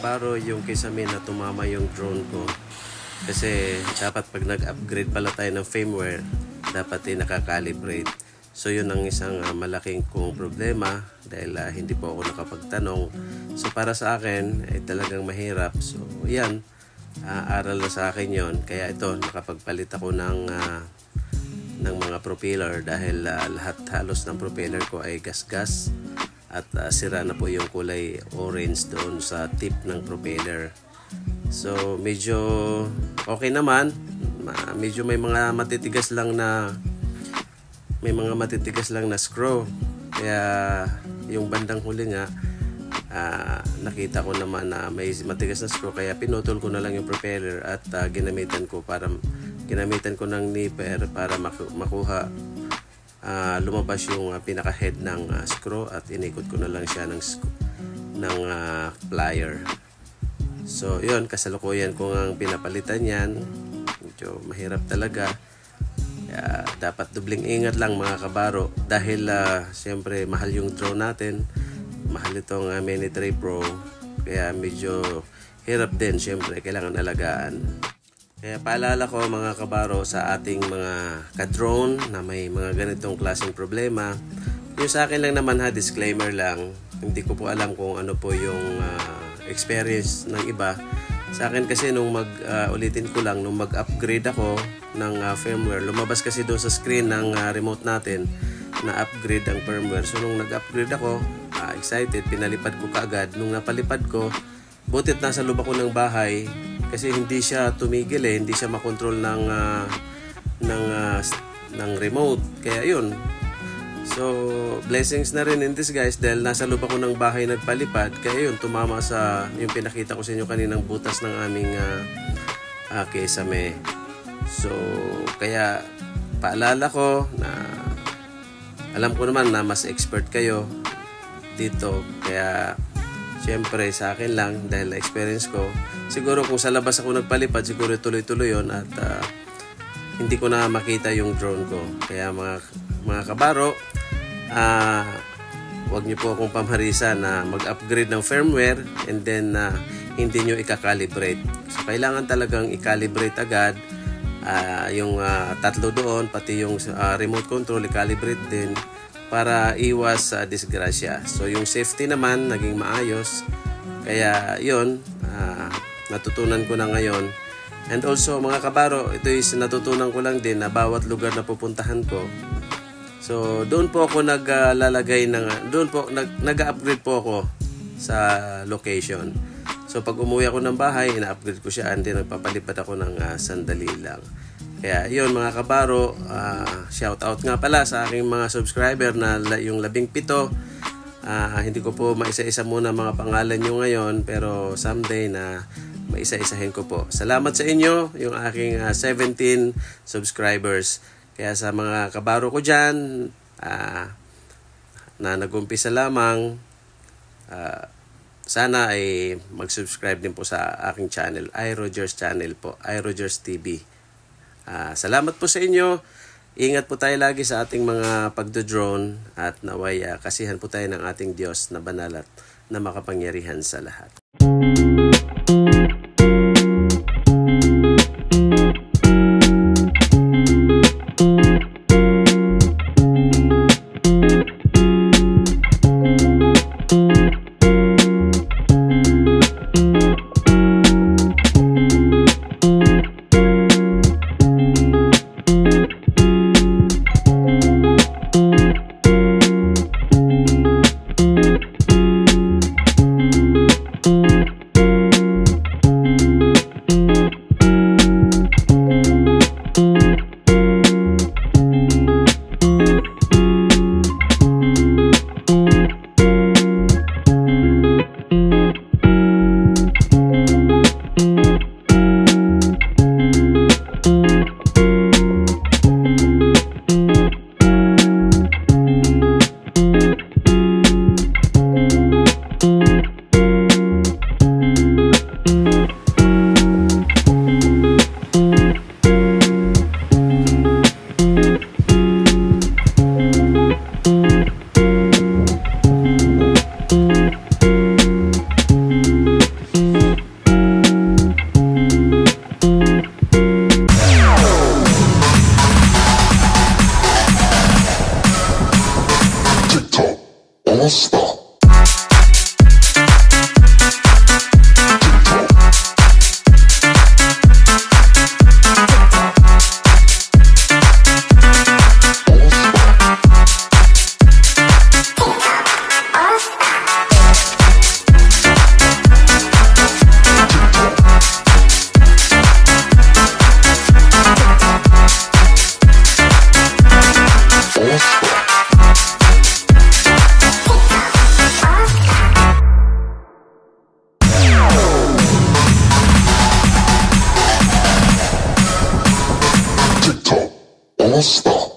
kabaro yung kisame na tumama yung drone ko. Kasi dapat pag nag-upgrade pala tayo ng firmware, dapat ay nakakalibrate. So yun ang isang malaking kong problema dahil hindi po ako nakapagtanong. So para sa akin ay talagang mahirap. So yan, aral na sa akin yon. Kaya ito, nakapagpalit ako ng mga propeller dahil lahat halos ng propeller ko ay gas-gas at sira na po yung kulay orange doon sa tip ng propeller. So medyo okay naman, medyo may mga matitigas lang na screw, kaya yung bandang huli nga nakita ko naman na may matigas na screw, kaya pinutol ko na lang yung propeller at ginamitan ko ng nipper para makuha lumabas yung pinaka head ng screw at inikot ko na lang siya ng plier. So yun, kasalukuyan ko ang pinapalitan yan. Medyo mahirap talaga. Kaya dapat dubling ingat lang mga kabaro dahil siyempre mahal yung drone natin, mahal itong Mini 3 Pro, kaya medyo hirap din, siyempre kailangan alagaan. Kaya paalala ko mga kabaro sa ating mga ka-drone na may mga ganitong klaseng problema, yung sa akin lang naman disclaimer lang, hindi ko po alam kung ano po yung experience ng iba. Sa akin kasi nung ulitin ko lang, nung mag-upgrade ako ng firmware, lumabas kasi doon sa screen ng remote natin na upgrade ang firmware. So nung nag-upgrade ako, excited, pinalipad ko kaagad. Nung napalipad ko, butit nasa loob ako ng bahay kasi hindi siya tumigil hindi siya makontrol ng remote. Kaya yun. So, blessings na rin in disguise dahil nasa loob ako ng bahay nagpalipad. Kaya yun, tumama sa yung pinakita ko sa inyo kaninang butas ng aming kisame. So, kaya paalala ko na alam ko naman na mas expert kayo dito. Kaya, syempre sa akin lang dahil experience ko. Siguro kung sa labas ako nagpalipad, siguro tuloy-tuloy yun at hindi ko na makita yung drone ko. Kaya mga kabaro, wag niyo po akong pamarisan na mag-upgrade ng firmware and then hindi nyo i-calibrate. So kailangan talagang i-calibrate agad yung tatlo doon, pati yung remote control i-calibrate din para iwas disgrasya. So yung safety naman naging maayos. Kaya yun, natutunan ko na ngayon. And also mga kabaro, ito is natutunan ko lang din na bawat lugar na pupuntahan ko. So doon po ako nag-upgrade po ako sa location. So pag umuwi ako ng bahay, ina-upgrade ko siya and then nagpapalipat ako ng sandali lang. Kaya yun mga kabaro, shout out nga pala sa aking mga subscriber na yung 17. Hindi ko po maisa-isa muna mga pangalan nyo ngayon, pero someday na maisa-isahin ko po. Salamat sa inyo, yung aking 17 subscribers. Kaya sa mga kabaro ko dyan, na nag-umpisa lamang, sana ay mag-subscribe din po sa aking channel, iRogers channel po, iRogers TV. Salamat po sa inyo. Ingat po tayo lagi sa ating mga pagdo-drone at naway kasihan po tayo ng ating Diyos na banal at na makapangyarihan sa lahat. Basta